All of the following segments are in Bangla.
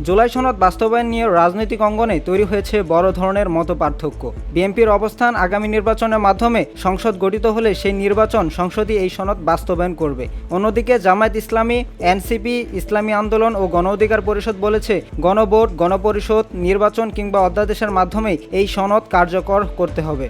জুলাই সনদ বাস্তবায়ন নিয়ে রাজনৈতিক অঙ্গনে তৈরি হয়েছে বড় ধরনের মতপার্থক্য। বিএনপির অবস্থান, আগামী নির্বাচনের মাধ্যমে সংসদ গঠিত হলে সেই নির্বাচন সংসদই এই সনদ বাস্তবায়ন করবে। অন্যদিকে জামায়াত ইসলামী, এনসিপি, ইসলামী আন্দোলন ও গণ অধিকার পরিষদ বলেছে, গণভোট, গণপরিষদ, নির্বাচন কিংবা অধ্যাদেশের মাধ্যমেই এই সনদ কার্যকর করতে হবে।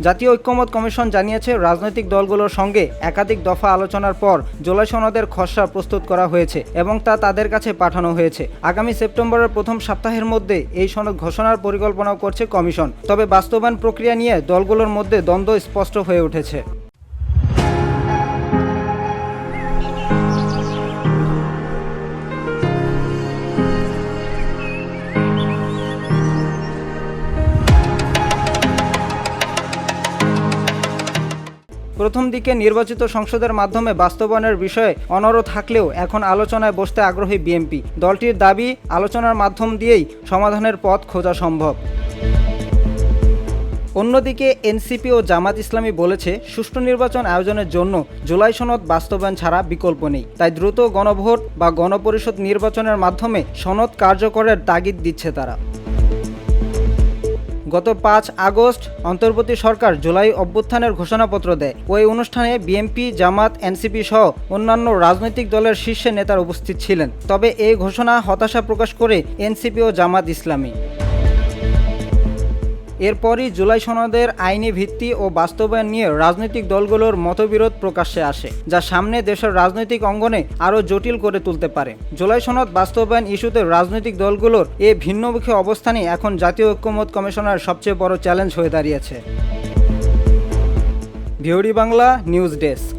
জাতীয় ঐক্যমত কমিশন জানিয়েছে, রাজনৈতিক দলগুলোর সঙ্গে একাধিক দফা আলোচনার পর জুলাই সনদের খসড়া প্রস্তুত করা হয়েছে এবং তা তাদের কাছে পাঠানো হয়েছে। আগামী সেপ্টেম্বরের প্রথম সপ্তাহের মধ্যে এই সনদ ঘোষণার পরিকল্পনা করছে কমিশন। তবে বাস্তবায়ন প্রক্রিয়া নিয়ে দলগুলোর মধ্যে দ্বন্দ্ব স্পষ্ট হয়ে উঠেছে। প্রথম দিকে নির্বাচিত সংসদের মাধ্যমে বাস্তবায়নের বিষয়ে অনড় থাকলেও এখন আলোচনায় বসতে আগ্রহী বিএনপি। দলটির দাবি, আলোচনার মাধ্যম দিয়েই সমাধানের পথ খোঁজা সম্ভব। অন্যদিকে এনসিপি ও জামাত ইসলামী বলেছে, সুষ্ঠু নির্বাচন আয়োজনের জন্য জুলাই সনদ বাস্তবায়ন ছাড়া বিকল্প নেই। তাই দ্রুত গণভোট বা গণপরিষদ নির্বাচনের মাধ্যমে সনদ কার্যকরের তাগিদ দিচ্ছে তারা। গত 5 আগস্ট অন্তর্বর্তী সরকার জুলাই অভ্যুত্থানের ঘোষণাপত্র দেয়। ওই অনুষ্ঠানে বিএনপি, জামাত, এনসিপি সহ অন্যান্য রাজনৈতিক দলের শীর্ষ নেতারা উপস্থিত ছিলেন। তবে এই ঘোষণা হতাশা প্রকাশ করে এনসিপি ও জামাত ইসলামী। এরপরই জুলাই সনদের আইনি ভিত্তি ও বাস্তবায়ন নিয়ে রাজনৈতিক দলগুলোর মতবিরোধ প্রকাশ্যে আসে, যা সামনে দেশের রাজনৈতিক অঙ্গনে আরও জটিল করে তুলতে পারে। জুলাই সনদ বাস্তবায়ন ইস্যুতে রাজনৈতিক দলগুলোর এ ভিন্নমুখী অবস্থানই এখন জাতীয় ঐক্যমত কমিশনের সবচেয়ে বড় চ্যালেঞ্জ হয়ে দাঁড়িয়েছে। VOD Bangla news desk.